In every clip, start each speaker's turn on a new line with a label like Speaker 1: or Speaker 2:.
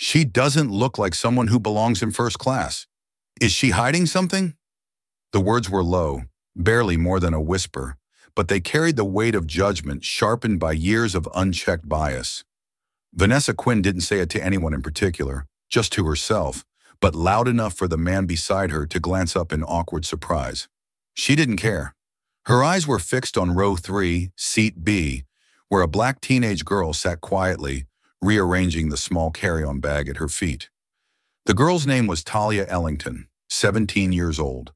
Speaker 1: She doesn't look like someone who belongs in first class. Is she hiding something? The words were low, barely more than a whisper, but they carried the weight of judgment sharpened by years of unchecked bias. Vanessa Quinn didn't say it to anyone in particular, just to herself, but loud enough for the man beside her to glance up in awkward surprise. She didn't care. Her eyes were fixed on row 3, seat B, where a black teenage girl sat quietly, rearranging the small carry-on bag at her feet. The girl's name was Talia Ellington, 17 years old,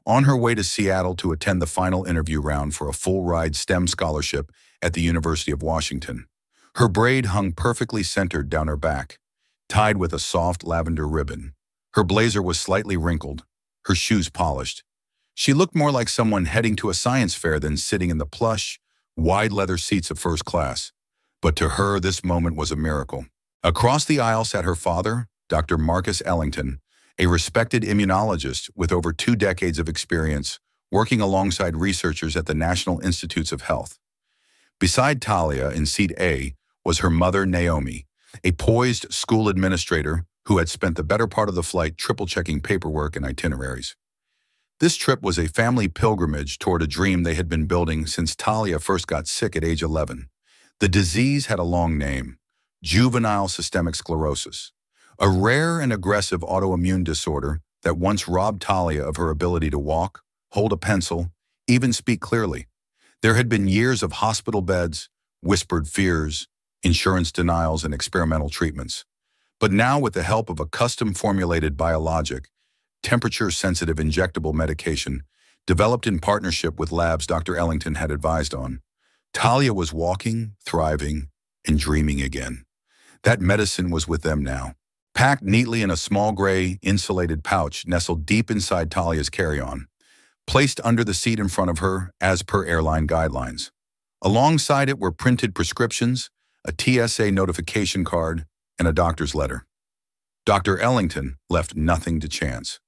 Speaker 1: on her way to Seattle to attend the final interview round for a full-ride STEM scholarship at the University of Washington. Her braid hung perfectly centered down her back, tied with a soft lavender ribbon. Her blazer was slightly wrinkled, her shoes polished. She looked more like someone heading to a science fair than sitting in the plush, wide leather seats of first class. But to her, this moment was a miracle. Across the aisle sat her father, Dr. Marcus Ellington, a respected immunologist with over 2 decades of experience working alongside researchers at the National Institutes of Health. Beside Talia in seat A was her mother, Naomi, a poised school administrator who had spent the better part of the flight triple-checking paperwork and itineraries. This trip was a family pilgrimage toward a dream they had been building since Talia first got sick at age 11. The disease had a long name: juvenile systemic sclerosis, a rare and aggressive autoimmune disorder that once robbed Talia of her ability to walk, hold a pencil, even speak clearly. There had been years of hospital beds, whispered fears, insurance denials, and experimental treatments. But now, with the help of a custom-formulated biologic, temperature-sensitive injectable medication, developed in partnership with labs Dr. Ellington had advised on, Talia was walking, thriving, and dreaming again. That medicine was with them now, packed neatly in a small gray, insulated pouch nestled deep inside Talia's carry-on, placed under the seat in front of her as per airline guidelines. Alongside it were printed prescriptions, a TSA notification card, and a doctor's letter. Dr. Ellington left nothing to chance.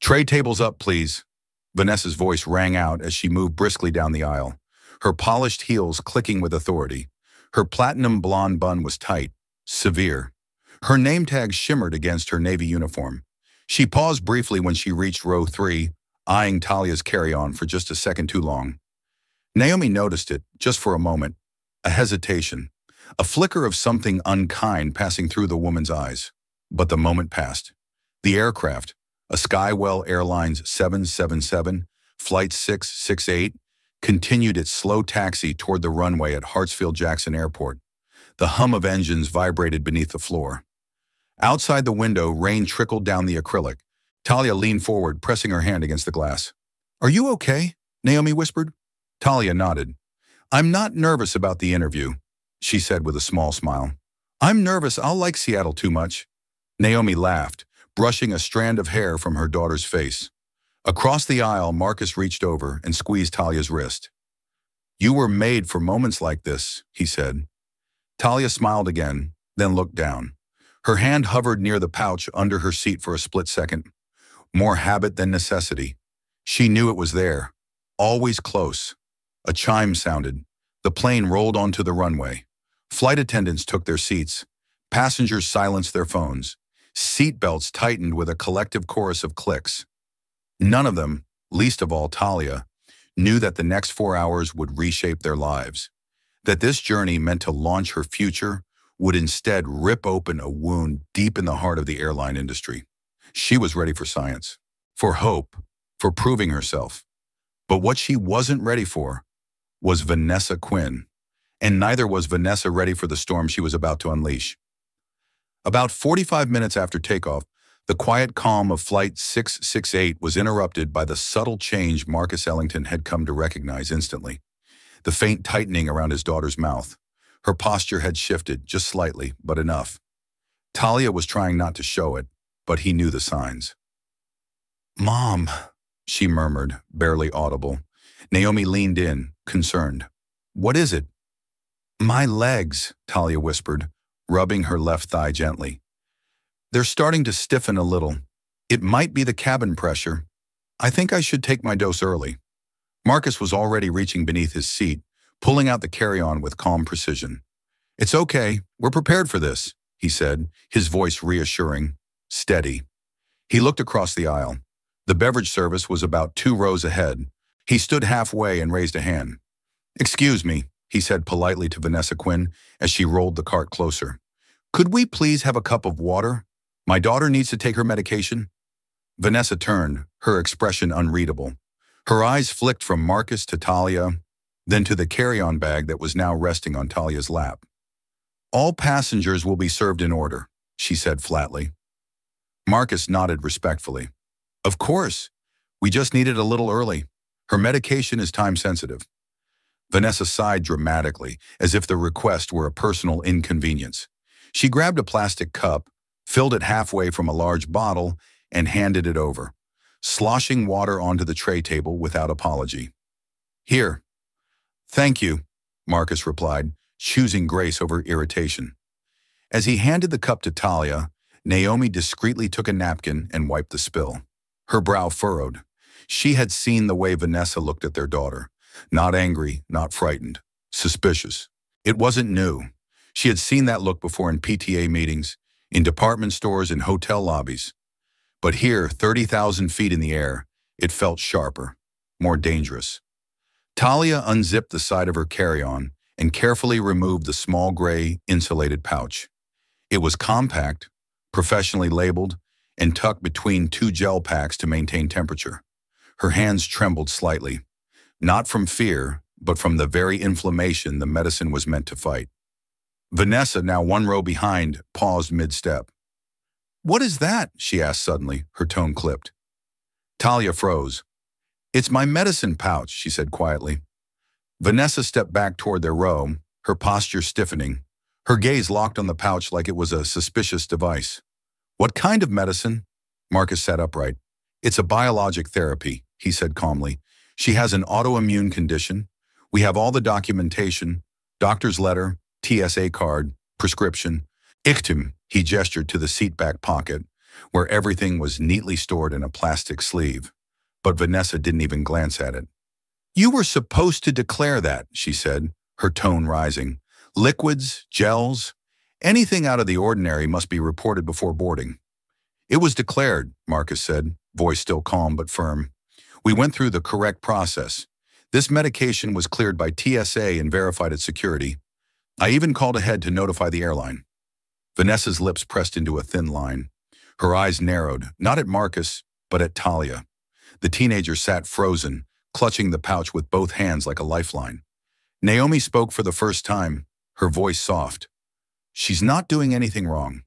Speaker 1: "Tray tables up, please." Vanessa's voice rang out as she moved briskly down the aisle, her polished heels clicking with authority. Her platinum blonde bun was tight, severe. Her name tag shimmered against her navy uniform. She paused briefly when she reached row 3, eyeing Talia's carry-on for just a second too long. Naomi noticed it, just for a moment, a hesitation, a flicker of something unkind passing through the woman's eyes. But the moment passed. The aircraft, a Skywell Airlines 777, Flight 668, continued its slow taxi toward the runway at Hartsfield-Jackson Airport. The hum of engines vibrated beneath the floor. Outside the window, rain trickled down the acrylic. Talia leaned forward, pressing her hand against the glass. "Are you okay?" Naomi whispered. Talia nodded. "I'm not nervous about the interview," she said with a small smile. "I'm nervous I'll like Seattle too much." Naomi laughed, brushing a strand of hair from her daughter's face. Across the aisle, Marcus reached over and squeezed Talia's wrist. "You were made for moments like this," he said. Talia smiled again, then looked down. Her hand hovered near the pouch under her seat for a split second. More habit than necessity. She knew it was there, always close. A chime sounded. The plane rolled onto the runway. Flight attendants took their seats. Passengers silenced their phones. Seat belts tightened with a collective chorus of clicks. None of them, least of all Talia, knew that the next 4 hours would reshape their lives. That this journey meant to launch her future would instead rip open a wound deep in the heart of the airline industry. She was ready for science, for hope, for proving herself. But what she wasn't ready for was Vanessa Quinn, and neither was Vanessa ready for the storm she was about to unleash. About 45 minutes after takeoff, the quiet calm of Flight 668 was interrupted by the subtle change Marcus Ellington had come to recognize instantly. The faint tightening around his daughter's mouth. Her posture had shifted, just slightly, but enough. Talia was trying not to show it, but he knew the signs. "Mom," she murmured, barely audible. Naomi leaned in, concerned. "What is it?" "My legs," Talia whispered, rubbing her left thigh gently. "They're starting to stiffen a little. It might be the cabin pressure. I think I should take my dose early." Marcus was already reaching beneath his seat, pulling out the carry-on with calm precision. "It's okay. We're prepared for this," he said, his voice reassuring, steady. He looked across the aisle. The beverage service was about 2 rows ahead. He stood halfway and raised a hand. "Excuse me," he said politely to Vanessa Quinn as she rolled the cart closer. "Could we please have a cup of water? My daughter needs to take her medication." Vanessa turned, her expression unreadable. Her eyes flicked from Marcus to Talia, then to the carry-on bag that was now resting on Talia's lap. "All passengers will be served in order," she said flatly. Marcus nodded respectfully. "Of course. We just needed a little early. Her medication is time-sensitive." Vanessa sighed dramatically, as if the request were a personal inconvenience. She grabbed a plastic cup, filled it halfway from a large bottle, and handed it over, sloshing water onto the tray table without apology. "Here." "Thank you," Marcus replied, choosing grace over irritation. As he handed the cup to Talia, Naomi discreetly took a napkin and wiped the spill. Her brow furrowed. She had seen the way Vanessa looked at their daughter. Not angry, not frightened. Suspicious. It wasn't new. She had seen that look before in PTA meetings, in department stores, and hotel lobbies. But here, 30,000 feet in the air, it felt sharper, more dangerous. Talia unzipped the side of her carry-on and carefully removed the small gray, insulated pouch. It was compact, professionally labeled, and tucked between 2 gel packs to maintain temperature. Her hands trembled slightly, not from fear, but from the very inflammation the medicine was meant to fight. Vanessa, now 1 row behind, paused mid-step. "What is that?" she asked suddenly, her tone clipped. Talia froze. "It's my medicine pouch," she said quietly. Vanessa stepped back toward their row, her posture stiffening, her gaze locked on the pouch like it was a suspicious device. "What kind of medicine?" Marcus sat upright. "It's a biologic therapy," he said calmly. "She has an autoimmune condition. We have all the documentation, doctor's letter, TSA card, prescription. Ichtim," he gestured to the seatback pocket, where everything was neatly stored in a plastic sleeve. But Vanessa didn't even glance at it. "You were supposed to declare that," she said, her tone rising. "Liquids, gels, anything out of the ordinary must be reported before boarding." "It was declared," Marcus said, voice still calm but firm. "We went through the correct process. This medication was cleared by TSA and verified at security. I even called ahead to notify the airline." Vanessa's lips pressed into a thin line. Her eyes narrowed, not at Marcus, but at Talia. The teenager sat frozen, clutching the pouch with both hands like a lifeline. Naomi spoke for the first time, her voice soft. "She's not doing anything wrong."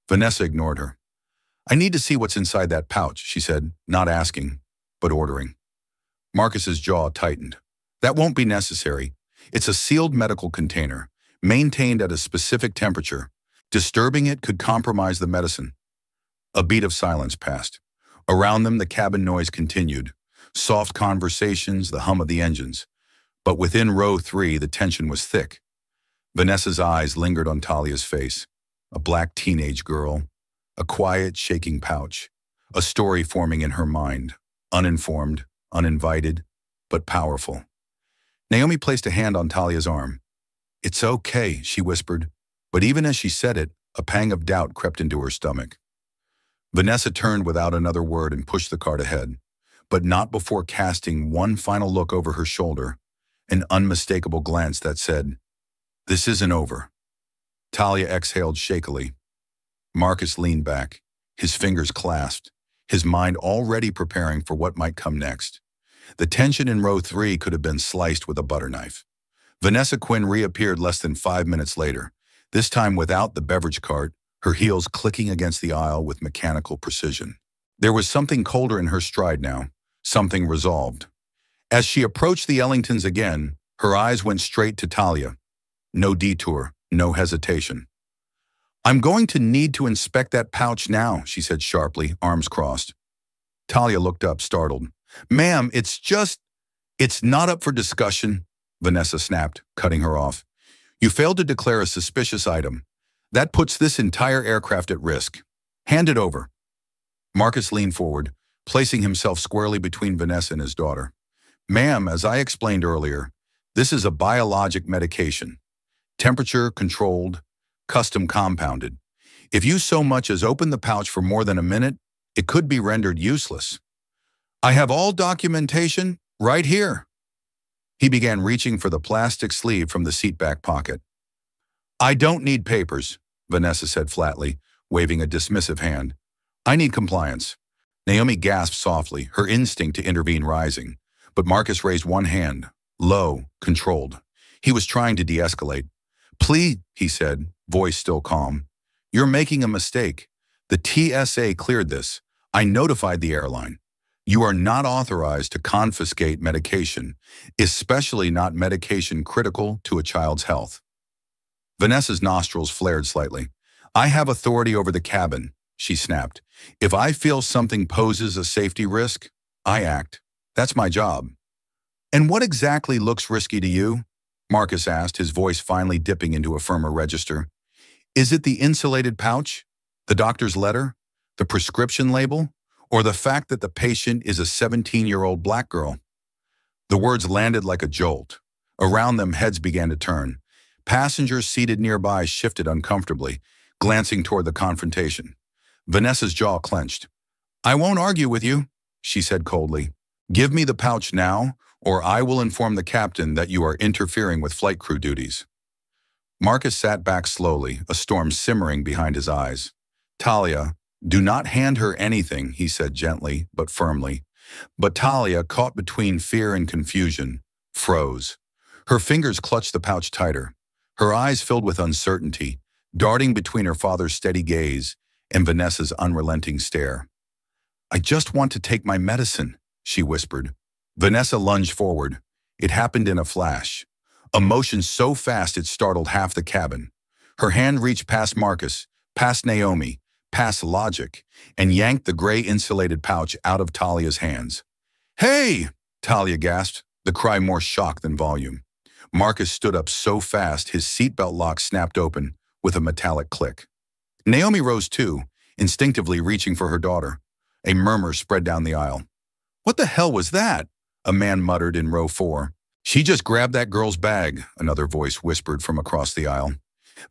Speaker 1: Vanessa ignored her. "I need to see what's inside that pouch," she said, not asking, but ordering. Marcus's jaw tightened. "That won't be necessary. It's a sealed medical container, maintained at a specific temperature. Disturbing it could compromise the medicine." A beat of silence passed. Around them, the cabin noise continued. Soft conversations, the hum of the engines. But within row 3, the tension was thick. Vanessa's eyes lingered on Talia's face. A black teenage girl. A quiet, shaking pouch. A story forming in her mind. Uninformed, uninvited, but powerful. Naomi placed a hand on Talia's arm. "It's okay," she whispered. But even as she said it, a pang of doubt crept into her stomach. Vanessa turned without another word and pushed the cart ahead, but not before casting one final look over her shoulder, an unmistakable glance that said, "This isn't over." Talia exhaled shakily. Marcus leaned back, his fingers clasped, his mind already preparing for what might come next. The tension in row 3 could have been sliced with a butter knife. Vanessa Quinn reappeared less than 5 minutes later, this time without the beverage cart, her heels clicking against the aisle with mechanical precision. There was something colder in her stride now, something resolved. As she approached the Ellingtons again, her eyes went straight to Talia. No detour, no hesitation. "I'm going to need to inspect that pouch now," she said sharply, arms crossed. Talia looked up, startled. "Ma'am, it's not up for discussion," Vanessa snapped, cutting her off. "You failed to declare a suspicious item. That puts this entire aircraft at risk. Hand it over." Marcus leaned forward, placing himself squarely between Vanessa and his daughter. "Ma'am, as I explained earlier, this is a biologic medication. Temperature controlled, custom compounded. If you so much as open the pouch for more than a minute, it could be rendered useless. I have all documentation right here. He began reaching for the plastic sleeve from the seat back pocket. I don't need papers, Vanessa said flatly, waving a dismissive hand. I need compliance. Naomi gasped softly, her instinct to intervene rising. But Marcus raised one hand, low, controlled. He was trying to de-escalate. Please, he said, voice still calm. You're making a mistake. The TSA cleared this. I notified the airline. You are not authorized to confiscate medication, especially not medication critical to a child's health. Vanessa's nostrils flared slightly. I have authority over the cabin, she snapped. If I feel something poses a safety risk, I act. That's my job. And what exactly looks risky to you? Marcus asked, his voice finally dipping into a firmer register. Is it the insulated pouch, the doctor's letter, the prescription label, or the fact that the patient is a 17-year-old black girl? The words landed like a jolt. Around them, heads began to turn. Passengers seated nearby shifted uncomfortably, glancing toward the confrontation. Vanessa's jaw clenched. I won't argue with you, she said coldly. Give me the pouch now, or I will inform the captain that you are interfering with flight crew duties. Marcus sat back slowly, a storm simmering behind his eyes. Talia, do not hand her anything, he said gently but firmly. But Talia, caught between fear and confusion, froze. Her fingers clutched the pouch tighter. Her eyes filled with uncertainty, darting between her father's steady gaze and Vanessa's unrelenting stare. I just want to take my medicine, she whispered. Vanessa lunged forward. It happened in a flash. A motion so fast it startled half the cabin. Her hand reached past Marcus, past Naomi, past Logic, and yanked the gray insulated pouch out of Talia's hands. Hey! Talia gasped, the cry more shock than volume. Marcus stood up so fast his seatbelt lock snapped open with a metallic click. Naomi rose too, instinctively reaching for her daughter. A murmur spread down the aisle. What the hell was that? A man muttered in row 4. She just grabbed that girl's bag, another voice whispered from across the aisle.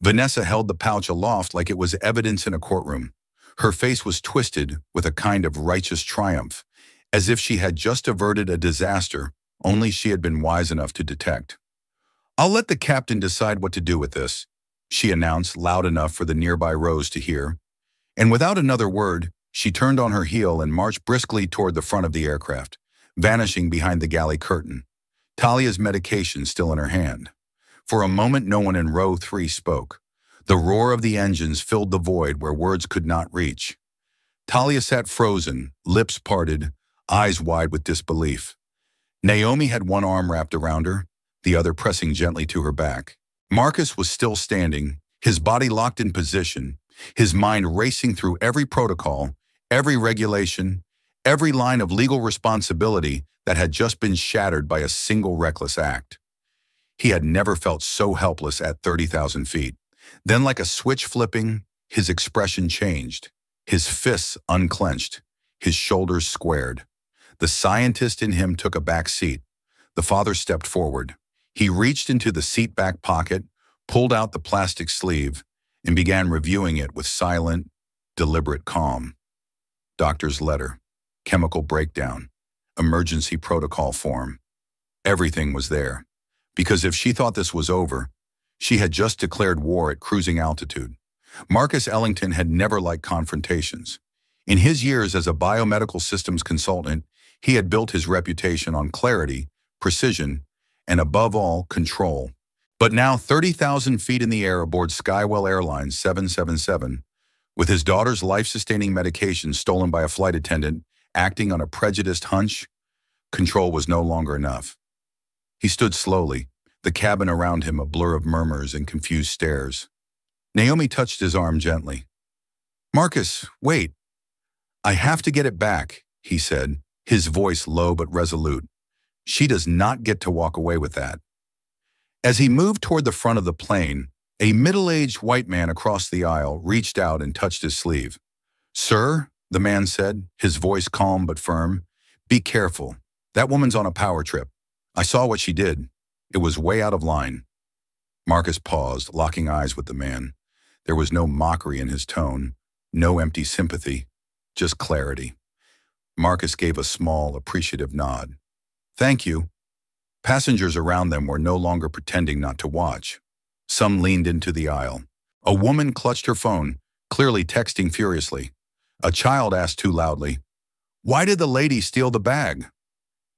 Speaker 1: Vanessa held the pouch aloft like it was evidence in a courtroom. Her face was twisted with a kind of righteous triumph, as if she had just averted a disaster only she had been wise enough to detect. I'll let the captain decide what to do with this, she announced loud enough for the nearby rows to hear. And without another word, she turned on her heel and marched briskly toward the front of the aircraft, vanishing behind the galley curtain, Talia's medication still in her hand. For a moment, no one in row 3 spoke. The roar of the engines filled the void where words could not reach. Talia sat frozen, lips parted, eyes wide with disbelief. Naomi had one arm wrapped around her, the other pressing gently to her back. Marcus was still standing, his body locked in position, his mind racing through every protocol, every regulation, every line of legal responsibility that had just been shattered by a single reckless act. He had never felt so helpless at 30,000 feet. Then, like a switch flipping, his expression changed. His fists unclenched, his shoulders squared. The scientist in him took a back seat. The father stepped forward. He reached into the seat back pocket, pulled out the plastic sleeve, and began reviewing it with silent, deliberate calm. Doctor's letter, chemical breakdown, emergency protocol form. Everything was there. Because if she thought this was over, she had just declared war at cruising altitude. Marcus Ellington had never liked confrontations. In his years as a biomedical systems consultant, he had built his reputation on clarity, precision, and above all, control. But now 30,000 feet in the air aboard Skywell Airlines 777, with his daughter's life-sustaining medication stolen by a flight attendant acting on a prejudiced hunch, control was no longer enough. He stood slowly, the cabin around him a blur of murmurs and confused stares. Naomi touched his arm gently. Marcus, wait. I have to get it back, he said, his voice low but resolute. She does not get to walk away with that. As he moved toward the front of the plane, a middle-aged white man across the aisle reached out and touched his sleeve. Sir, the man said, his voice calm but firm, be careful. That woman's on a power trip. I saw what she did. It was way out of line. Marcus paused, locking eyes with the man. There was no mockery in his tone, no empty sympathy, just clarity. Marcus gave a small, appreciative nod. "Thank you." Passengers around them were no longer pretending not to watch. Some leaned into the aisle. A woman clutched her phone, clearly texting furiously. A child asked too loudly, "Why did the lady steal the bag?"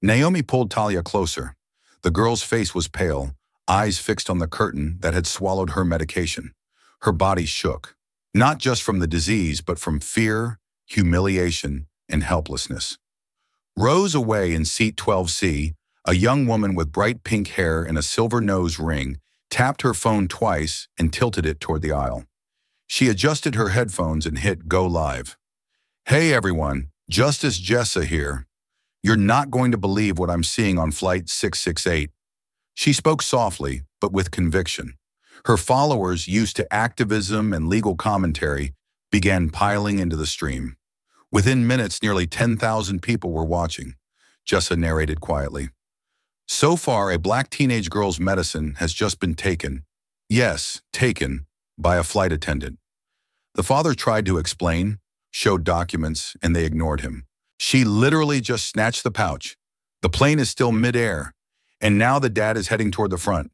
Speaker 1: Naomi pulled Talia closer. The girl's face was pale, eyes fixed on the curtain that had swallowed her medication. Her body shook, not just from the disease, but from fear, humiliation, and helplessness. Rows away in seat 12C, a young woman with bright pink hair and a silver nose ring tapped her phone twice and tilted it toward the aisle. She adjusted her headphones and hit go live. "Hey everyone, Justice Jessa here. You're not going to believe what I'm seeing on flight 668. She spoke softly, but with conviction. Her followers, used to activism and legal commentary, began piling into the stream. Within minutes, nearly 10,000 people were watching. Jessa narrated quietly. "So far, a black teenage girl's medicine has just been taken. Yes, taken, by a flight attendant. The father tried to explain, showed documents, and they ignored him. She literally just snatched the pouch. The plane is still mid-air, and now the dad is heading toward the front."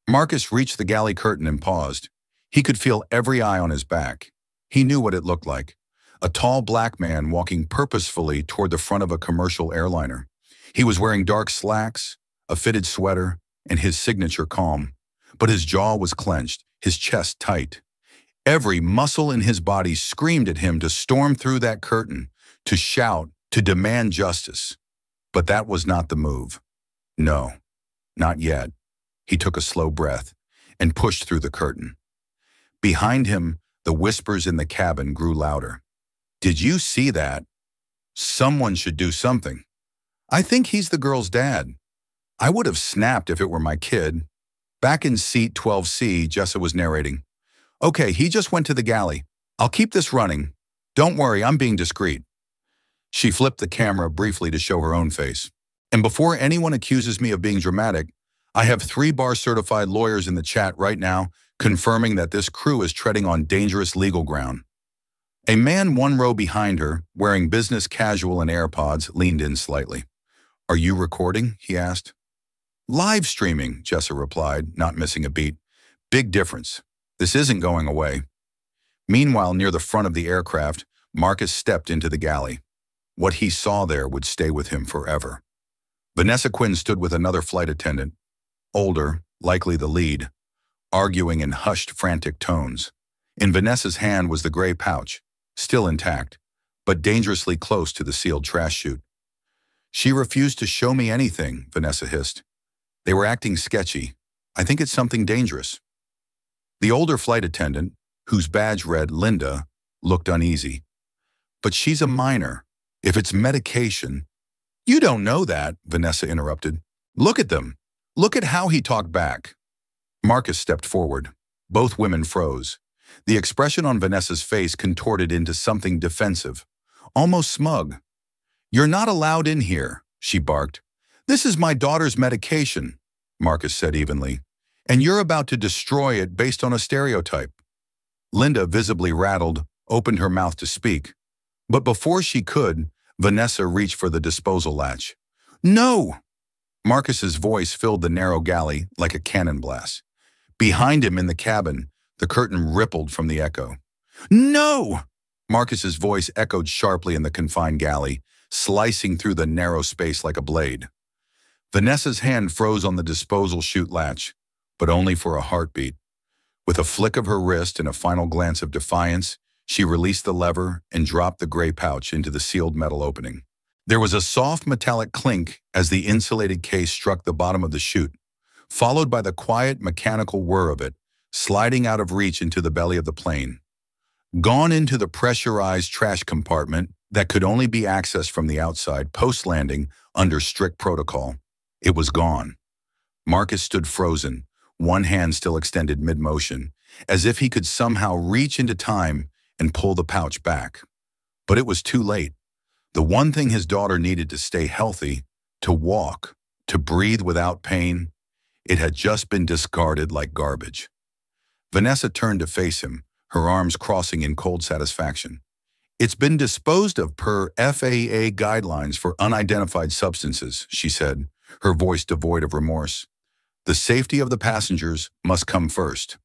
Speaker 1: Marcus reached the galley curtain and paused. He could feel every eye on his back. He knew what it looked like. A tall black man walking purposefully toward the front of a commercial airliner. He was wearing dark slacks, a fitted sweater, and his signature calm. But his jaw was clenched, his chest tight. Every muscle in his body screamed at him to storm through that curtain, to shout, to demand justice. But that was not the move. No, not yet. He took a slow breath and pushed through the curtain. Behind him, the whispers in the cabin grew louder. "Did you see that? Someone should do something. I think he's the girl's dad. I would have snapped if it were my kid." Back in seat 12C, Jessa was narrating. "Okay, he just went to the galley. I'll keep this running. Don't worry, I'm being discreet." She flipped the camera briefly to show her own face. "And before anyone accuses me of being dramatic, I have 3 bar-certified lawyers in the chat right now confirming that this crew is treading on dangerous legal ground." A man 1 row behind her, wearing business casual and AirPods, leaned in slightly. "Are you recording?" he asked. "Live streaming," Jessa replied, not missing a beat. "Big difference. This isn't going away." Meanwhile, near the front of the aircraft, Marcus stepped into the galley. What he saw there would stay with him forever. Vanessa Quinn stood with another flight attendant, older, likely the lead, arguing in hushed, frantic tones. In Vanessa's hand was the gray pouch, still intact, but dangerously close to the sealed trash chute. "She refused to show me anything," Vanessa hissed. "They were acting sketchy. I think it's something dangerous." The older flight attendant, whose badge read Linda, looked uneasy. "But she's a minor. If it's medication—" "You don't know that," Vanessa interrupted. "Look at them. Look at how he talked back." Marcus stepped forward. Both women froze. The expression on Vanessa's face contorted into something defensive, almost smug. "You're not allowed in here," she barked. "This is my daughter's medication," Marcus said evenly, "and you're about to destroy it based on a stereotype." Linda, visibly rattled, opened her mouth to speak. But before she could, Vanessa reached for the disposal latch. "No!" Marcus's voice filled the narrow galley like a cannon blast. Behind him in the cabin, the curtain rippled from the echo. "No!" Marcus's voice echoed sharply in the confined galley, slicing through the narrow space like a blade. Vanessa's hand froze on the disposal chute latch, but only for a heartbeat. With a flick of her wrist and a final glance of defiance, she released the lever and dropped the gray pouch into the sealed metal opening. There was a soft metallic clink as the insulated case struck the bottom of the chute, followed by the quiet mechanical whir of it, sliding out of reach into the belly of the plane. Gone into the pressurized trash compartment that could only be accessed from the outside post-landing under strict protocol. It was gone. Marcus stood frozen, one hand still extended mid-motion, as if he could somehow reach into time and pull the pouch back. But it was too late. The one thing his daughter needed to stay healthy, to walk, to breathe without pain, it had just been discarded like garbage. Vanessa turned to face him, her arms crossing in cold satisfaction. It's been disposed of per FAA guidelines for unidentified substances, she said, her voice devoid of remorse. The safety of the passengers must come first.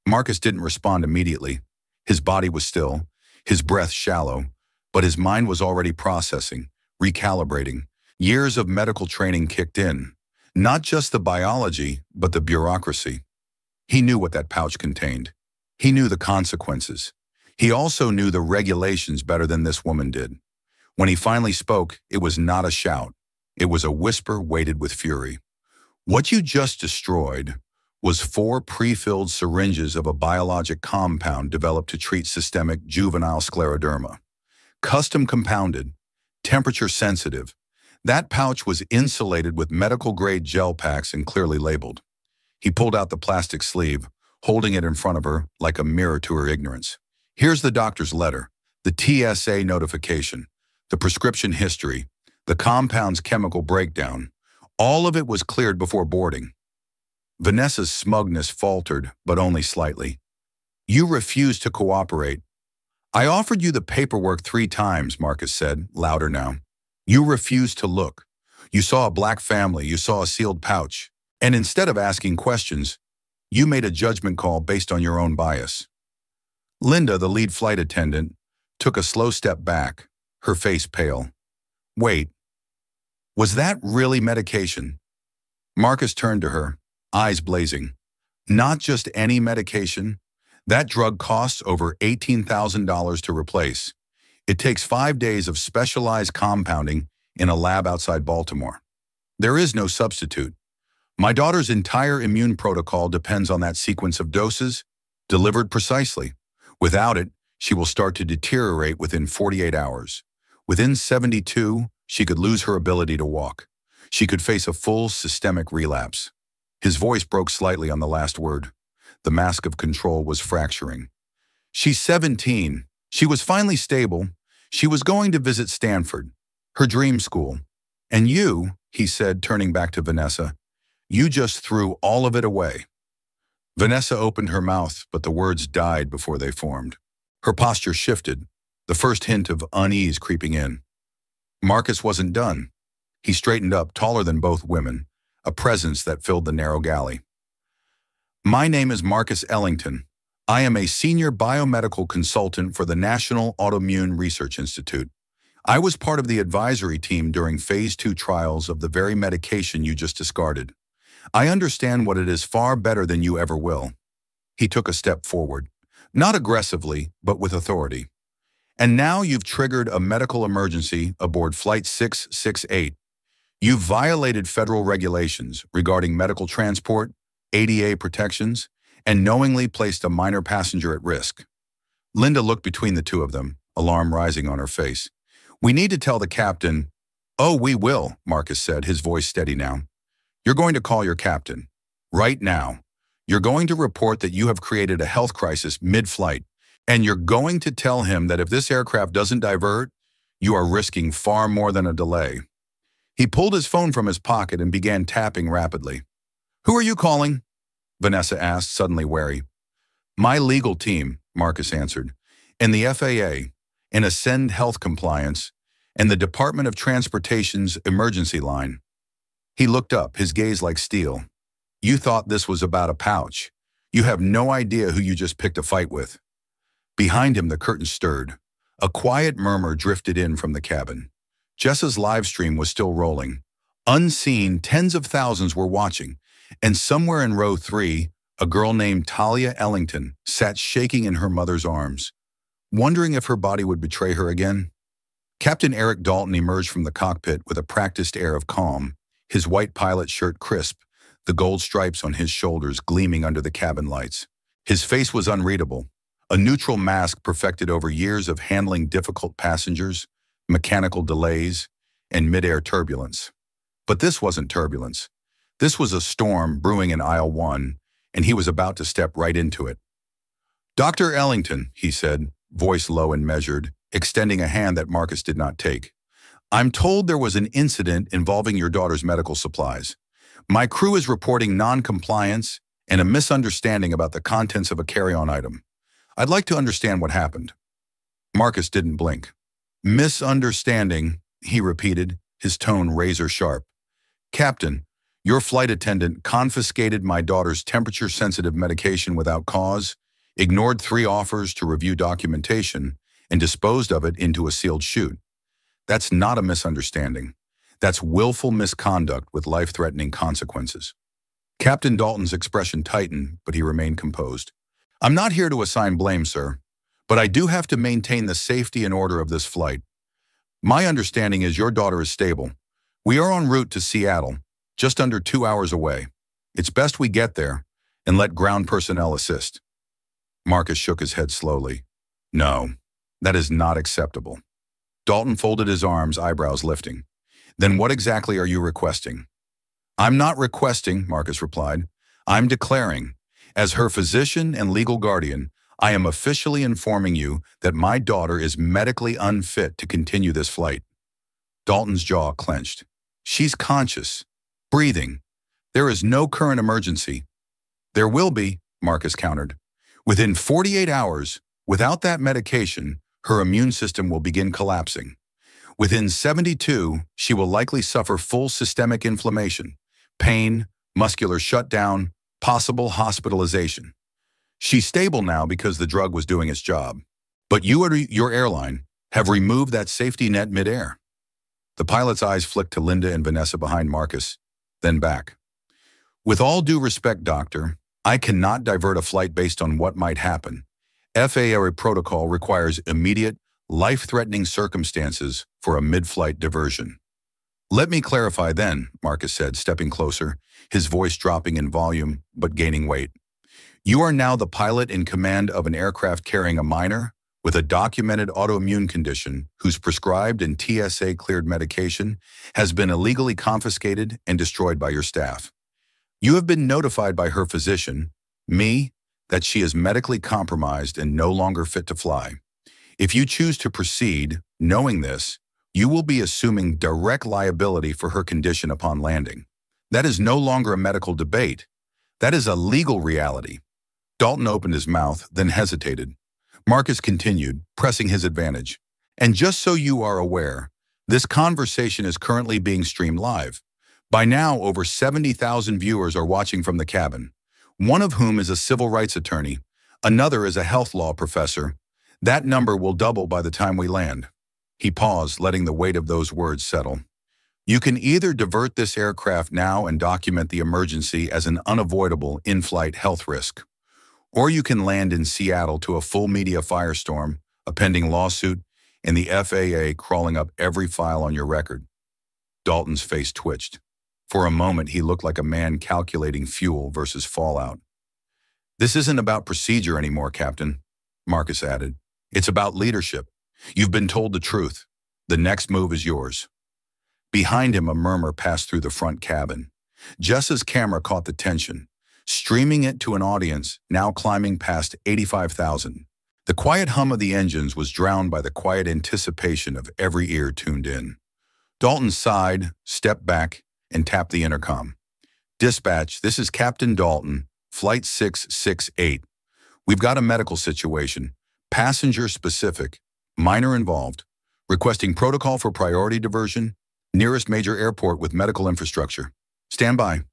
Speaker 1: Marcus didn't respond immediately. His body was still, his breath shallow, but his mind was already processing, recalibrating. Years of medical training kicked in. Not just the biology, but the bureaucracy. He knew what that pouch contained. He knew the consequences. He also knew the regulations better than this woman did. When he finally spoke, it was not a shout. It was a whisper weighted with fury. What you just destroyed was 4 pre-filled syringes of a biologic compound developed to treat systemic juvenile scleroderma. Custom compounded, temperature sensitive. That pouch was insulated with medical-grade gel packs and clearly labeled. He pulled out the plastic sleeve, holding it in front of her like a mirror to her ignorance. Here's the doctor's letter, the TSA notification, the prescription history, the compound's chemical breakdown. All of it was cleared before boarding. Vanessa's smugness faltered, but only slightly. You refused to cooperate. I offered you the paperwork 3 times, Marcus said, louder now. You refused to look. You saw a black family, you saw a sealed pouch. And instead of asking questions, you made a judgment call based on your own bias. Linda, the lead flight attendant, took a slow step back, her face pale. Wait, was that really medication? Marcus turned to her, eyes blazing. Not just any medication. That drug costs over $18,000 to replace. It takes 5 days of specialized compounding in a lab outside Baltimore. There is no substitute. My daughter's entire immune protocol depends on that sequence of doses, delivered precisely. Without it, she will start to deteriorate within 48 hours. Within 72, she could lose her ability to walk. She could face a full systemic relapse. His voice broke slightly on the last word. The mask of control was fracturing. She's 17. She was finally stable. She was going to visit Stanford, her dream school. And you, he said, turning back to Vanessa, you just threw all of it away. Vanessa opened her mouth, but the words died before they formed. Her posture shifted, the first hint of unease creeping in. Marcus wasn't done. He straightened up, taller than both women, a presence that filled the narrow galley. My name is Marcus Ellington. I am a senior biomedical consultant for the National Autoimmune Research Institute. I was part of the advisory team during phase 2 trials of the very medication you just discarded. I understand what it is far better than you ever will. He took a step forward, not aggressively, but with authority. And now you've triggered a medical emergency aboard Flight 668. You've violated federal regulations regarding medical transport, ADA protections, and knowingly placed a minor passenger at risk. Linda looked between the two of them, alarm rising on her face. We need to tell the captain. Oh, we will, Marcus said, his voice steady now. You're going to call your captain. Right now. You're going to report that you have created a health crisis mid-flight, and you're going to tell him that if this aircraft doesn't divert, you are risking far more than a delay. He pulled his phone from his pocket and began tapping rapidly. Who are you calling? Vanessa asked, suddenly wary. My legal team, Marcus answered, and the FAA, and Ascend Health Compliance, and the Department of Transportation's emergency line. He looked up, his gaze like steel. You thought this was about a pouch. You have no idea who you just picked a fight with. Behind him, the curtain stirred. A quiet murmur drifted in from the cabin. Jessa's live stream was still rolling. Unseen, tens of thousands were watching, and somewhere in row 3, a girl named Talia Ellington sat shaking in her mother's arms, wondering if her body would betray her again. Captain Eric Dalton emerged from the cockpit with a practiced air of calm, his white pilot shirt crisp, the gold stripes on his shoulders gleaming under the cabin lights. His face was unreadable, a neutral mask perfected over years of handling difficult passengers, mechanical delays, and mid-air turbulence. But this wasn't turbulence. This was a storm brewing in aisle 1, and he was about to step right into it. Dr. Ellington, he said, voice low and measured, extending a hand that Marcus did not take. I'm told there was an incident involving your daughter's medical supplies. My crew is reporting non-compliance and a misunderstanding about the contents of a carry-on item. I'd like to understand what happened." Marcus didn't blink. "Misunderstanding," he repeated, his tone razor-sharp. "Captain, your flight attendant confiscated my daughter's temperature-sensitive medication without cause, ignored 3 offers to review documentation, and disposed of it into a sealed chute. That's not a misunderstanding. That's willful misconduct with life-threatening consequences." Captain Dalton's expression tightened, but he remained composed. "I'm not here to assign blame, sir, but I do have to maintain the safety and order of this flight. My understanding is your daughter is stable. We are en route to Seattle, just under 2 hours away. It's best we get there and let ground personnel assist." Marcus shook his head slowly. "No, that is not acceptable." Dalton folded his arms, eyebrows lifting. "Then what exactly are you requesting?" "I'm not requesting," Marcus replied. "I'm declaring. As her physician and legal guardian, I am officially informing you that my daughter is medically unfit to continue this flight." Dalton's jaw clenched. "She's conscious, breathing. There is no current emergency." "There will be," Marcus countered. "Within 48 hours, without that medication, her immune system will begin collapsing. Within 72, she will likely suffer full systemic inflammation, pain, muscular shutdown, possible hospitalization. She's stable now because the drug was doing its job. But you or your airline have removed that safety net midair." The pilot's eyes flicked to Linda and Vanessa behind Marcus, then back. "With all due respect, Doctor, I cannot divert a flight based on what might happen. FAA protocol requires immediate, life-threatening circumstances for a mid-flight diversion." "Let me clarify then," Marcus said, stepping closer, his voice dropping in volume but gaining weight. "You are now the pilot in command of an aircraft carrying a minor with a documented autoimmune condition whose prescribed and TSA-cleared medication has been illegally confiscated and destroyed by your staff. You have been notified by her physician, me, that she is medically compromised and no longer fit to fly. If you choose to proceed, knowing this, you will be assuming direct liability for her condition upon landing. That is no longer a medical debate. That is a legal reality." Dalton opened his mouth, then hesitated. Marcus continued, pressing his advantage. "And just so you are aware, this conversation is currently being streamed live. By now, over 70,000 viewers are watching from the cabin, one of whom is a civil rights attorney, another is a health law professor. That number will double by the time we land." He paused, letting the weight of those words settle. "You can either divert this aircraft now and document the emergency as an unavoidable in-flight health risk, or you can land in Seattle to a full media firestorm, a pending lawsuit, and the FAA crawling up every file on your record." Dalton's face twitched. For a moment, he looked like a man calculating fuel versus fallout. "This isn't about procedure anymore, Captain," Marcus added. "It's about leadership. You've been told the truth. The next move is yours." Behind him, a murmur passed through the front cabin. Jessa's camera caught the tension, streaming it to an audience now climbing past 85,000. The quiet hum of the engines was drowned by the quiet anticipation of every ear tuned in. Dalton sighed, stepped back, and tapped the intercom. "Dispatch, this is Captain Dalton, Flight 668. We've got a medical situation, passenger specific, minor involved, requesting protocol for priority diversion, nearest major airport with medical infrastructure. Stand by."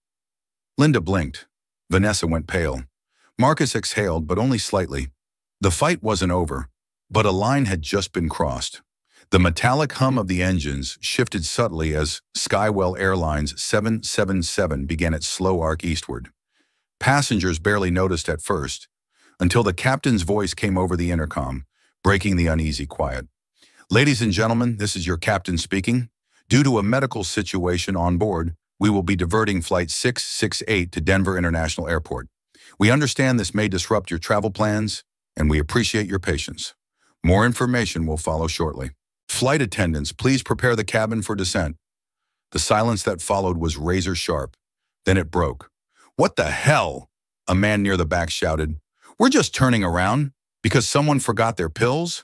Speaker 1: Linda blinked. Vanessa went pale. Marcus exhaled, but only slightly. The fight wasn't over, but a line had just been crossed. The metallic hum of the engines shifted subtly as Skywell Airlines 777 began its slow arc eastward. Passengers barely noticed at first, until the captain's voice came over the intercom, breaking the uneasy quiet. "Ladies and gentlemen, this is your captain speaking. Due to a medical situation on board, we will be diverting Flight 668 to Denver International Airport. We understand this may disrupt your travel plans, and we appreciate your patience. More information will follow shortly. Flight attendants, please prepare the cabin for descent." The silence that followed was razor-sharp. Then it broke. "What the hell?" a man near the back shouted. "We're just turning around because someone forgot their pills?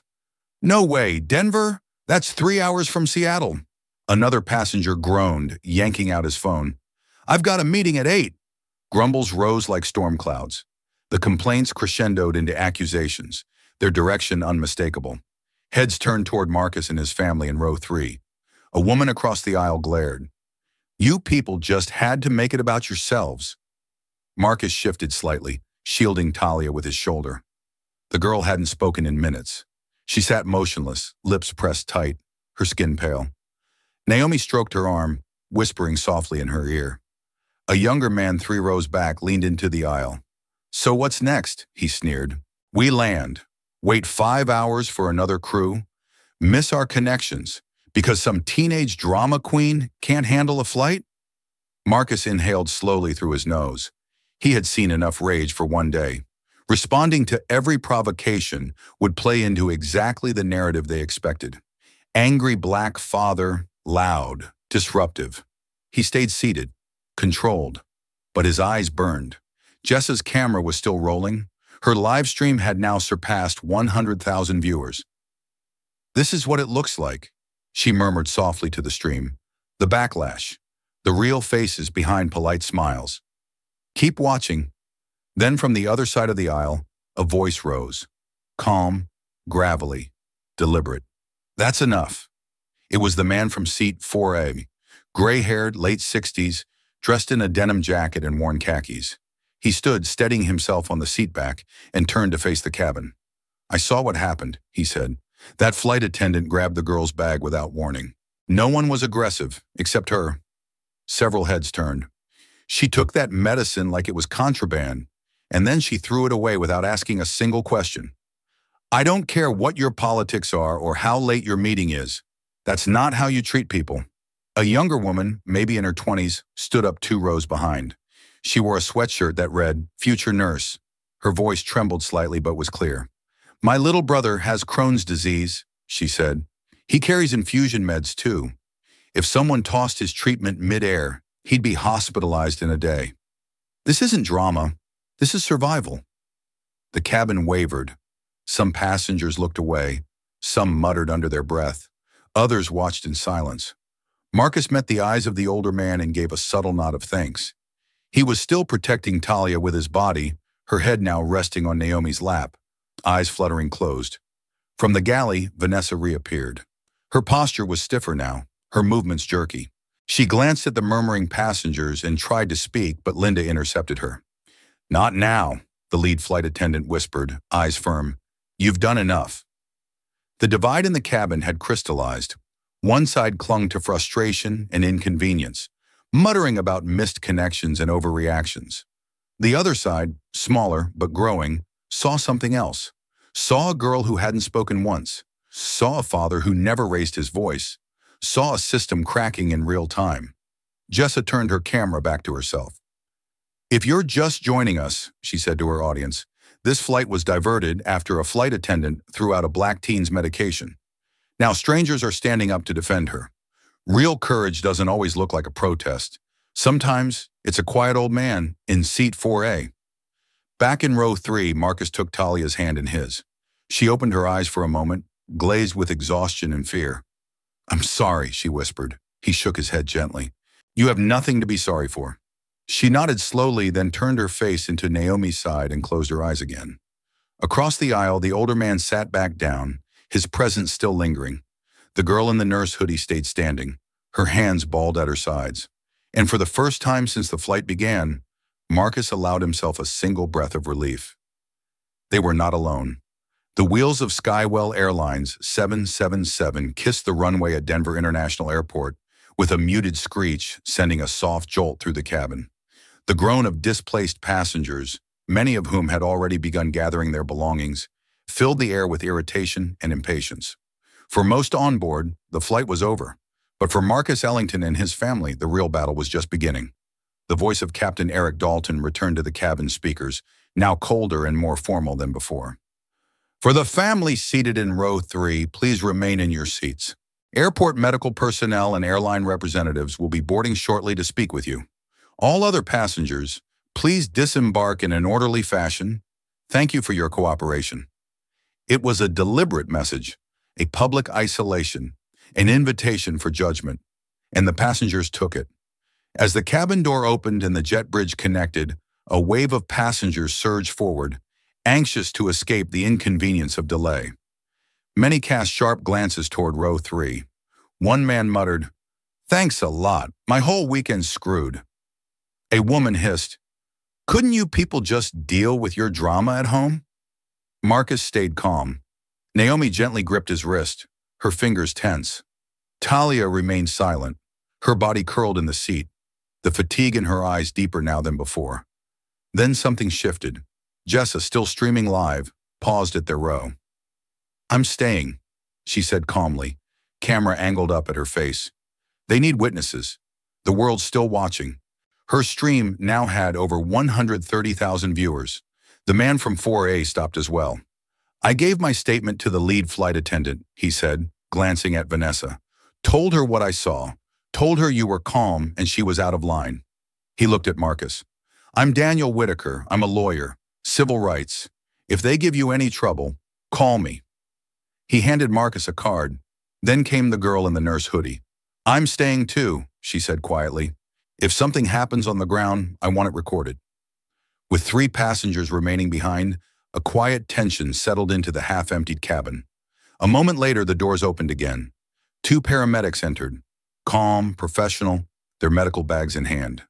Speaker 1: No way, Denver? That's 3 hours from Seattle." Another passenger groaned, yanking out his phone. "I've got a meeting at 8. Grumbles rose like storm clouds. The complaints crescendoed into accusations, their direction unmistakable. Heads turned toward Marcus and his family in row 3. A woman across the aisle glared. "You people just had to make it about yourselves." Marcus shifted slightly, shielding Talia with his shoulder. The girl hadn't spoken in minutes. She sat motionless, lips pressed tight, her skin pale. Naomi stroked her arm, whispering softly in her ear. A younger man 3 rows back leaned into the aisle. "So what's next?" he sneered. "We land, wait 5 hours for another crew, miss our connections because some teenage drama queen can't handle a flight?" Marcus inhaled slowly through his nose. He had seen enough rage for one day. Responding to every provocation would play into exactly the narrative they expected. Angry black father, loud, disruptive. He stayed seated, controlled, but his eyes burned. Jessa's camera was still rolling. Her live stream had now surpassed 100,000 viewers. "This is what it looks like," she murmured softly to the stream. "The backlash, the real faces behind polite smiles. Keep watching." Then from the other side of the aisle, a voice rose. Calm, gravelly, deliberate. "That's enough." It was the man from seat 4A, gray-haired, late 60s, dressed in a denim jacket and worn khakis. He stood, steadying himself on the seat back, and turned to face the cabin. "I saw what happened," he said. "That flight attendant grabbed the girl's bag without warning. No one was aggressive, except her." Several heads turned. "She took that medicine like it was contraband, and then she threw it away without asking a single question. I don't care what your politics are or how late your meeting is. That's not how you treat people." A younger woman, maybe in her 20s, stood up 2 rows behind. She wore a sweatshirt that read, "Future Nurse." Her voice trembled slightly but was clear. "My little brother has Crohn's disease," she said. "He carries infusion meds too. If someone tossed his treatment mid-air, he'd be hospitalized in a day. This isn't drama. This is survival." The cabin wavered. Some passengers looked away. Some muttered under their breath. Others watched in silence. Marcus met the eyes of the older man and gave a subtle nod of thanks. He was still protecting Talia with his body, her head now resting on Naomi's lap, eyes fluttering closed. From the galley, Vanessa reappeared. Her posture was stiffer now, her movements jerky. She glanced at the murmuring passengers and tried to speak, but Linda intercepted her. "Not now," the lead flight attendant whispered, eyes firm. "You've done enough." The divide in the cabin had crystallized. One side clung to frustration and inconvenience, muttering about missed connections and overreactions. The other side, smaller but growing, saw something else. Saw a girl who hadn't spoken once. Saw a father who never raised his voice. Saw a system cracking in real time. Jessa turned her camera back to herself. "If you're just joining us," she said to her audience, "this flight was diverted after a flight attendant threw out a black teen's medication. Now strangers are standing up to defend her. Real courage doesn't always look like a protest. Sometimes it's a quiet old man in seat 4A. Back in row 3, Marcus took Talia's hand in his. She opened her eyes for a moment, glazed with exhaustion and fear. "I'm sorry," she whispered. He shook his head gently. "You have nothing to be sorry for." She nodded slowly, then turned her face into Naomi's side and closed her eyes again. Across the aisle, the older man sat back down, his presence still lingering. The girl in the nurse hoodie stayed standing, her hands balled at her sides. And for the first time since the flight began, Marcus allowed himself a single breath of relief. They were not alone. The wheels of Skywell Airlines 777 kissed the runway at Denver International Airport, with a muted screech sending a soft jolt through the cabin. The groan of displaced passengers, many of whom had already begun gathering their belongings, filled the air with irritation and impatience. For most on board, the flight was over, but for Marcus Ellington and his family, the real battle was just beginning. The voice of Captain Eric Dalton returned to the cabin speakers, now colder and more formal than before. "For the family seated in row 3, please remain in your seats. Airport medical personnel and airline representatives will be boarding shortly to speak with you. All other passengers, please disembark in an orderly fashion. Thank you for your cooperation." It was a deliberate message, a public isolation, an invitation for judgment, and the passengers took it. As the cabin door opened and the jet bridge connected, A wave of passengers surged forward, anxious to escape the inconvenience of delay. Many cast sharp glances toward row 3. One man muttered, "Thanks a lot, my whole weekend's screwed." A woman hissed, "Couldn't you people just deal with your drama at home?" Marcus stayed calm. Naomi gently gripped his wrist, her fingers tense. Talia remained silent, her body curled in the seat, the fatigue in her eyes deeper now than before. Then something shifted. Jessa, still streaming live, paused at their row. "I'm staying," she said calmly, camera angled up at her face. "They need witnesses. The world's still watching." Her stream now had over 130,000 viewers. The man from 4A stopped as well. "I gave my statement to the lead flight attendant," he said, glancing at Vanessa. "Told her what I saw. Told her you were calm and she was out of line." He looked at Marcus. "I'm Daniel Whitaker. I'm a lawyer. Civil rights. If they give you any trouble, call me." He handed Marcus a card. Then came the girl in the nurse hoodie. "I'm staying too," she said quietly. "If something happens on the ground, I want it recorded." With 3 passengers remaining behind, a quiet tension settled into the half-emptied cabin. A moment later, the doors opened again. 2 paramedics entered, calm, professional, their medical bags in hand.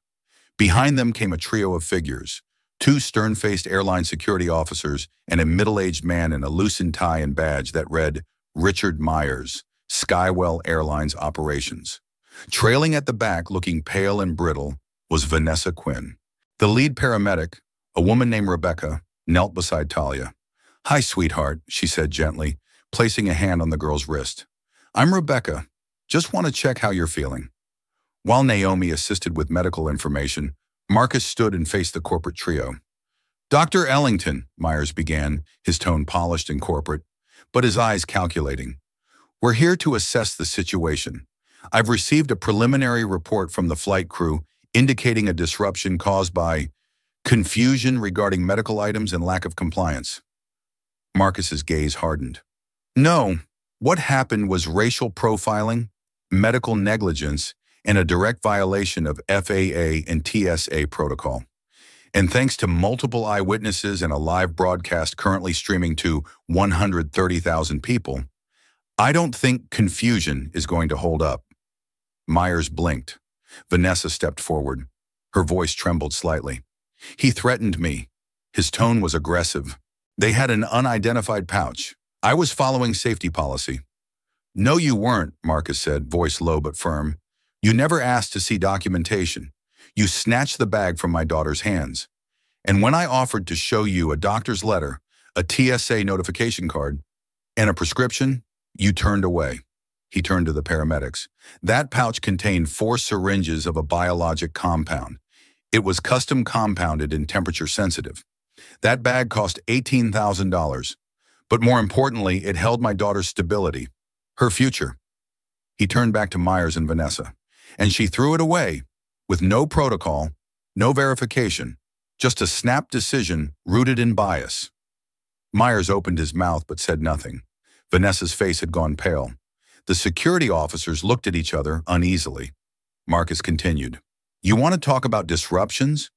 Speaker 1: Behind them came a trio of figures, 2 stern-faced airline security officers and a middle-aged man in a loosened tie and badge that read, "Richard Myers, Skywell Airlines Operations." Trailing at the back, looking pale and brittle, was Vanessa Quinn. The lead paramedic, a woman named Rebecca, knelt beside Talia. "Hi, sweetheart," she said gently, placing a hand on the girl's wrist. "I'm Rebecca. Just want to check how you're feeling." While Naomi assisted with medical information, Marcus stood and faced the corporate trio. "Dr. Ellington," Myers began, his tone polished and corporate, but his eyes calculating. "We're here to assess the situation. I've received a preliminary report from the flight crew indicating a disruption caused by confusion regarding medical items and lack of compliance." Marcus's gaze hardened. "No, what happened was racial profiling, medical negligence, and a direct violation of FAA and TSA protocol. And thanks to multiple eyewitnesses and a live broadcast currently streaming to 130,000 people, I don't think confusion is going to hold up." Myers blinked. Vanessa stepped forward. Her voice trembled slightly. "He threatened me." His tone was aggressive. "They had an unidentified pouch. I was following safety policy." "No, you weren't," Marcus said, voice low but firm. "You never asked to see documentation. You snatched the bag from my daughter's hands. And when I offered to show you a doctor's letter, a TSA notification card, and a prescription, you turned away." He turned to the paramedics. "That pouch contained 4 syringes of a biologic compound. It was custom compounded and temperature sensitive. That bag cost $18,000. But more importantly, it held my daughter's stability, her future." He turned back to Myers and Vanessa. "And she threw it away, with no protocol, no verification, just a snap decision rooted in bias." Myers opened his mouth but said nothing. Vanessa's face had gone pale. The security officers looked at each other uneasily. Marcus continued. "You want to talk about disruptions?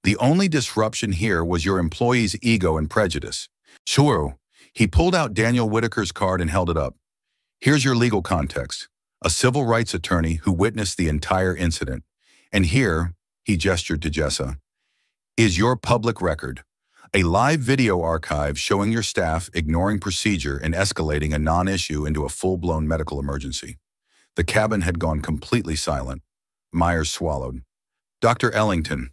Speaker 1: The only disruption here was your employee's ego and prejudice." "Sure." He pulled out Daniel Whitaker's card and held it up. "Here's your legal context. A civil rights attorney who witnessed the entire incident. And here," he gestured to Jessa, "is your public record. A live video archive showing your staff ignoring procedure and escalating a non-issue into a full-blown medical emergency." The cabin had gone completely silent. Myers swallowed. "Dr. Ellington,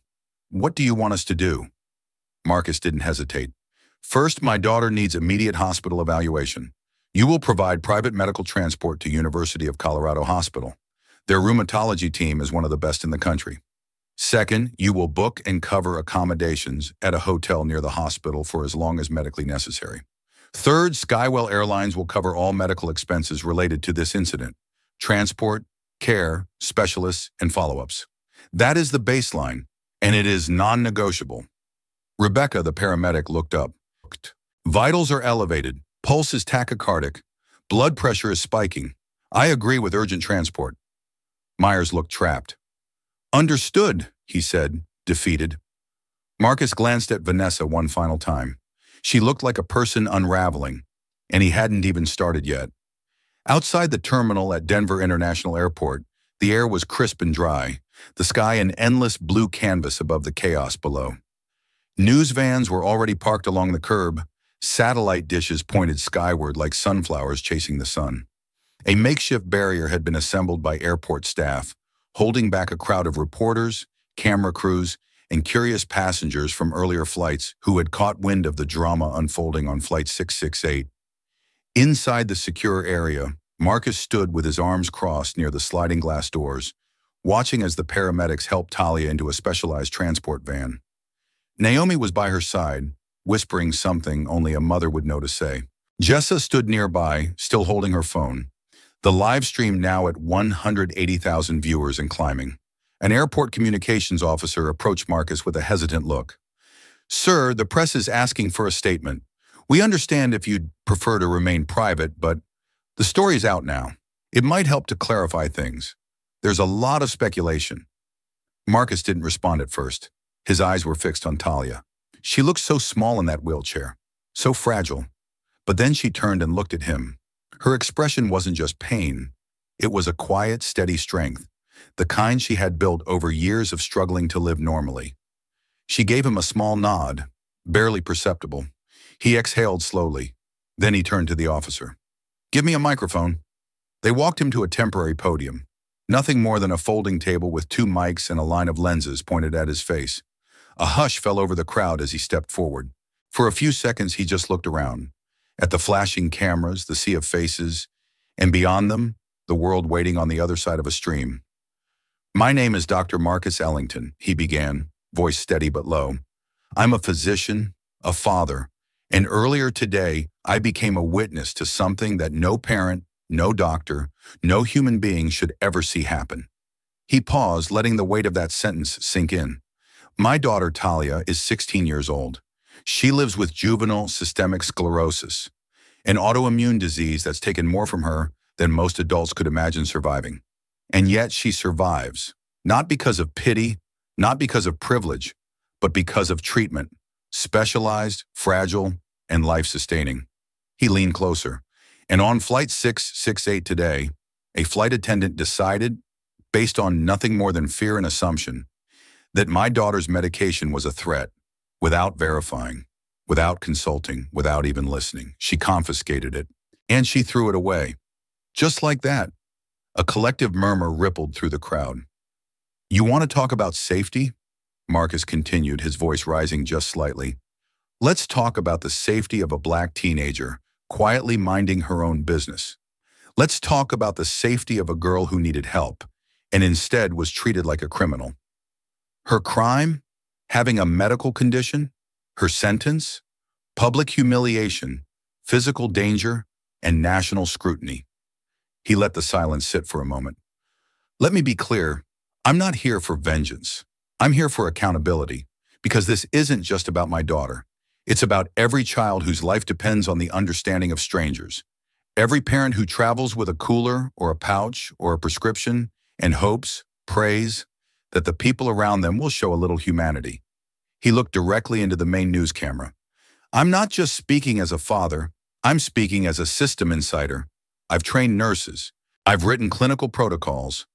Speaker 1: what do you want us to do?" Marcus didn't hesitate. "First, my daughter needs immediate hospital evaluation. You will provide private medical transport to University of Colorado Hospital. Their rheumatology team is one of the best in the country. Second, you will book and cover accommodations at a hotel near the hospital for as long as medically necessary. Third, Skywell Airlines will cover all medical expenses related to this incident: transport, care, specialists, and follow-ups. That is the baseline, and it is non-negotiable." Rebecca, the paramedic, looked up. "Vitals are elevated. Pulse is tachycardic. Blood pressure is spiking. I agree with urgent transport." Myers looked trapped. "Understood," he said, defeated. Marcus glanced at Vanessa one final time. She looked like a person unraveling, and he hadn't even started yet. Outside the terminal at Denver International Airport, the air was crisp and dry, the sky an endless blue canvas above the chaos below. News vans were already parked along the curb, satellite dishes pointed skyward like sunflowers chasing the sun. A makeshift barrier had been assembled by airport staff, holding back a crowd of reporters, camera crews, and curious passengers from earlier flights who had caught wind of the drama unfolding on Flight 668. Inside the secure area, Marcus stood with his arms crossed near the sliding glass doors, watching as the paramedics helped Talia into a specialized transport van. Naomi was by her side, whispering something only a mother would know to say. Jessa stood nearby, still holding her phone. The live stream now at 180,000 viewers and climbing. An airport communications officer approached Marcus with a hesitant look. "Sir, the press is asking for a statement. We understand if you'd prefer to remain private, but the story's out now. It might help to clarify things. There's a lot of speculation." Marcus didn't respond at first. His eyes were fixed on Talia. She looked so small in that wheelchair, so fragile. But then she turned and looked at him. Her expression wasn't just pain. It was a quiet, steady strength, the kind she had built over years of struggling to live normally. She gave him a small nod, barely perceptible. He exhaled slowly. Then he turned to the officer. "Give me a microphone." They walked him to a temporary podium. Nothing more than a folding table with 2 mics and a line of lenses pointed at his face. A hush fell over the crowd as he stepped forward. For a few seconds he just looked around, at the flashing cameras, the sea of faces, and beyond them, the world waiting on the other side of a stream. "My name is Dr. Marcus Ellington," he began, voice steady but low. "I'm a physician, a father, and earlier today I became a witness to something that no parent, no doctor, no human being should ever see happen." He paused, letting the weight of that sentence sink in. "My daughter Talia is 16 years old. She lives with juvenile systemic sclerosis, an autoimmune disease that's taken more from her than most adults could imagine surviving. And yet she survives, not because of pity, not because of privilege, but because of treatment, specialized, fragile, and life-sustaining." He leaned closer. "And on Flight 668 today, a flight attendant decided, based on nothing more than fear and assumption, that my daughter's medication was a threat, without verifying, without consulting, without even listening. She confiscated it, and she threw it away. Just like that." A collective murmur rippled through the crowd. "You want to talk about safety?" Marcus continued, his voice rising just slightly. "Let's talk about the safety of a black teenager quietly minding her own business. Let's talk about the safety of a girl who needed help and instead was treated like a criminal. Her crime? Having a medical condition? Her sentence? Public humiliation, physical danger, and national scrutiny." He let the silence sit for a moment. "Let me be clear, I'm not here for vengeance. I'm here for accountability, because this isn't just about my daughter. It's about every child whose life depends on the understanding of strangers. Every parent who travels with a cooler or a pouch or a prescription and hopes, prays, that the people around them will show a little humanity." He looked directly into the main news camera. "I'm not just speaking as a father, I'm speaking as a system insider. I've trained nurses. I've written clinical protocols.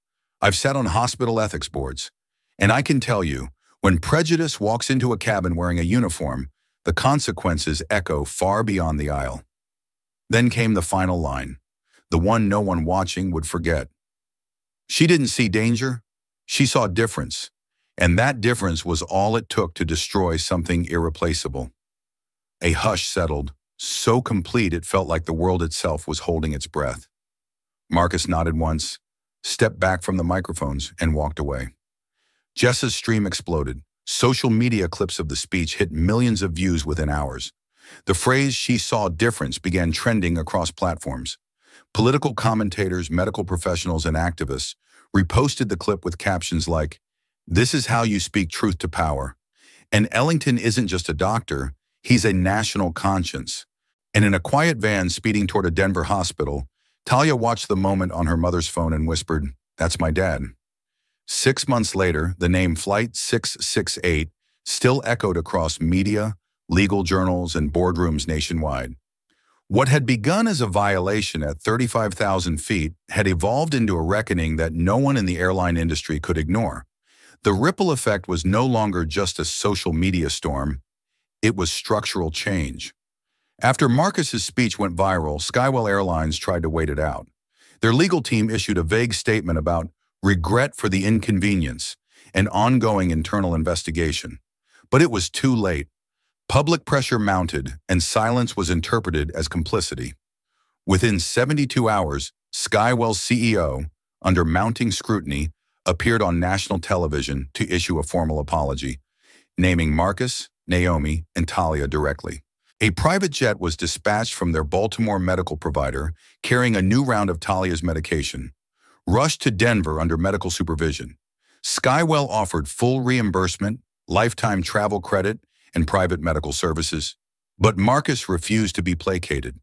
Speaker 1: I've sat on hospital ethics boards. And I can tell you, when prejudice walks into a cabin wearing a uniform, the consequences echo far beyond the aisle." Then came the final line, the one no one watching would forget. "She didn't see danger. She saw difference. And that difference was all it took to destroy something irreplaceable." A hush settled, so complete it felt like the world itself was holding its breath. Marcus nodded once, stepped back from the microphones, and walked away. Jessa's stream exploded. Social media clips of the speech hit millions of views within hours. The phrase "she saw difference" began trending across platforms. Political commentators, medical professionals, and activists reposted the clip with captions like, "This is how you speak truth to power." And Ellington isn't just a doctor, he's a national conscience. And in a quiet van speeding toward a Denver hospital, Talia watched the moment on her mother's phone and whispered, "That's my dad." 6 months later, the name Flight 668 still echoed across media, legal journals, and boardrooms nationwide. What had begun as a violation at 35,000 feet had evolved into a reckoning that no one in the airline industry could ignore. The ripple effect was no longer just a social media storm, it was structural change. After Marcus's speech went viral, Skywell Airlines tried to wait it out. Their legal team issued a vague statement about regret for the inconvenience and ongoing internal investigation. But it was too late. Public pressure mounted, and silence was interpreted as complicity. Within 72 hours, Skywell's CEO, under mounting scrutiny, appeared on national television to issue a formal apology, naming Marcus, Naomi, and Talia directly. A private jet was dispatched from their Baltimore medical provider, carrying a new round of Talia's medication, rushed to Denver under medical supervision. Skywell offered full reimbursement, lifetime travel credit, and private medical services. But Marcus refused to be placated.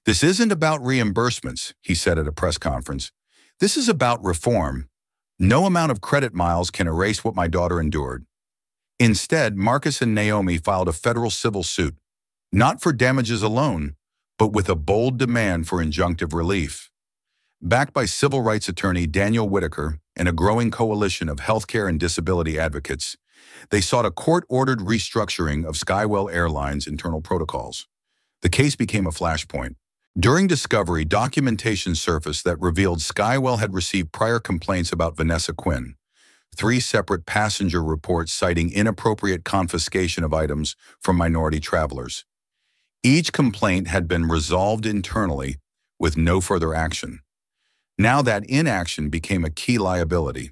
Speaker 1: "This isn't about reimbursements," he said at a press conference. "This is about reform. No amount of credit miles can erase what my daughter endured." Instead, Marcus and Naomi filed a federal civil suit, not for damages alone, but with a bold demand for injunctive relief. Backed by civil rights attorney Daniel Whitaker and a growing coalition of healthcare and disability advocates, they sought a court-ordered restructuring of Skywell Airlines' internal protocols. The case became a flashpoint. During discovery, documentation surfaced that revealed Skywell had received prior complaints about Vanessa Quinn, 3 separate passenger reports citing inappropriate confiscation of items from minority travelers. Each complaint had been resolved internally with no further action. Now that inaction became a key liability.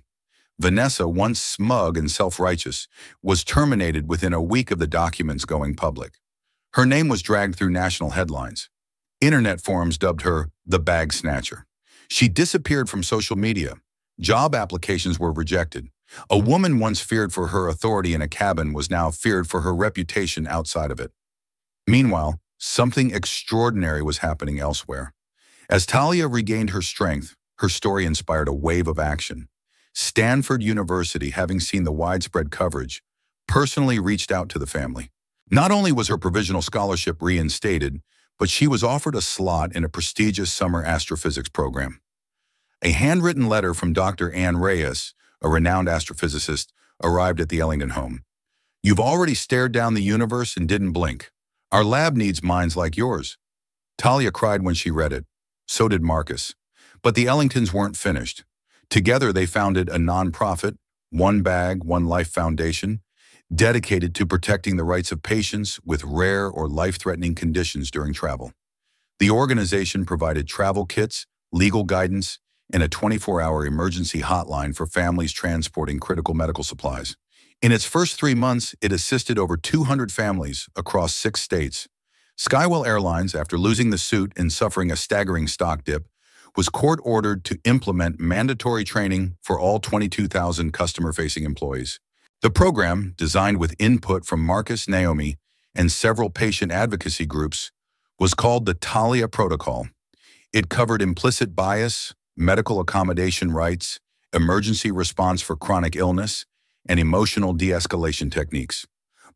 Speaker 1: Vanessa, once smug and self-righteous, was terminated within a week of the documents going public. Her name was dragged through national headlines. Internet forums dubbed her the bag snatcher. She disappeared from social media. Job applications were rejected. A woman once feared for her authority in a cabin was now feared for her reputation outside of it. Meanwhile, something extraordinary was happening elsewhere. As Talia regained her strength, her story inspired a wave of action. Stanford University, having seen the widespread coverage, personally reached out to the family. Not only was her provisional scholarship reinstated, but she was offered a slot in a prestigious summer astrophysics program. A handwritten letter from Dr. Ann Reyes, a renowned astrophysicist, arrived at the Ellington home. "You've already stared down the universe and didn't blink. Our lab needs minds like yours." Talia cried when she read it. So did Marcus. But the Ellingtons weren't finished. Together they founded a nonprofit, One Bag, One Life Foundation, dedicated to protecting the rights of patients with rare or life-threatening conditions during travel. The organization provided travel kits, legal guidance, and a 24-hour emergency hotline for families transporting critical medical supplies. In its first 3 months, it assisted over 200 families across 6 states. Skywell Airlines, after losing the suit and suffering a staggering stock dip, was court-ordered to implement mandatory training for all 22,000 customer-facing employees. The program, designed with input from Marcus, Naomi, and several patient advocacy groups, was called the Talia Protocol. It covered implicit bias, medical accommodation rights, emergency response for chronic illness, and emotional de-escalation techniques.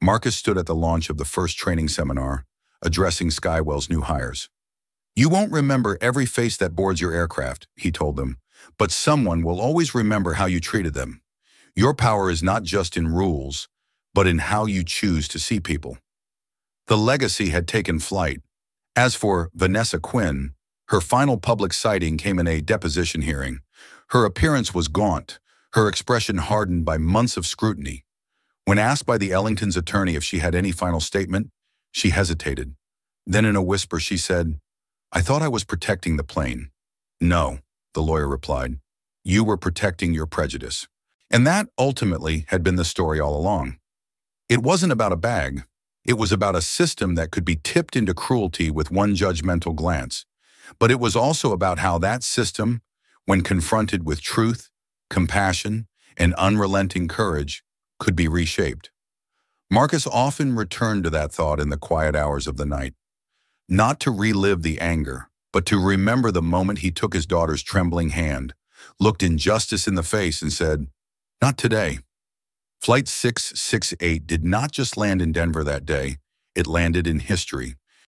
Speaker 1: Marcus stood at the launch of the first training seminar, addressing Skywell's new hires. "You won't remember every face that boards your aircraft," he told them, "but someone will always remember how you treated them. Your power is not just in rules, but in how you choose to see people." The legacy had taken flight. As for Vanessa Quinn, her final public sighting came in a deposition hearing. Her appearance was gaunt, her expression hardened by months of scrutiny. When asked by the Ellingtons' attorney if she had any final statement, she hesitated. Then in a whisper she said, "I thought I was protecting the plane." "No," the lawyer replied. "You were protecting your prejudice." And that, ultimately, had been the story all along. It wasn't about a bag. It was about a system that could be tipped into cruelty with one judgmental glance. But it was also about how that system, when confronted with truth, compassion, and unrelenting courage, could be reshaped. Marcus often returned to that thought in the quiet hours of the night. Not to relive the anger, but to remember the moment he took his daughter's trembling hand, looked injustice in the face, and said, "Not today." Flight 668 did not just land in Denver that day, it landed in history.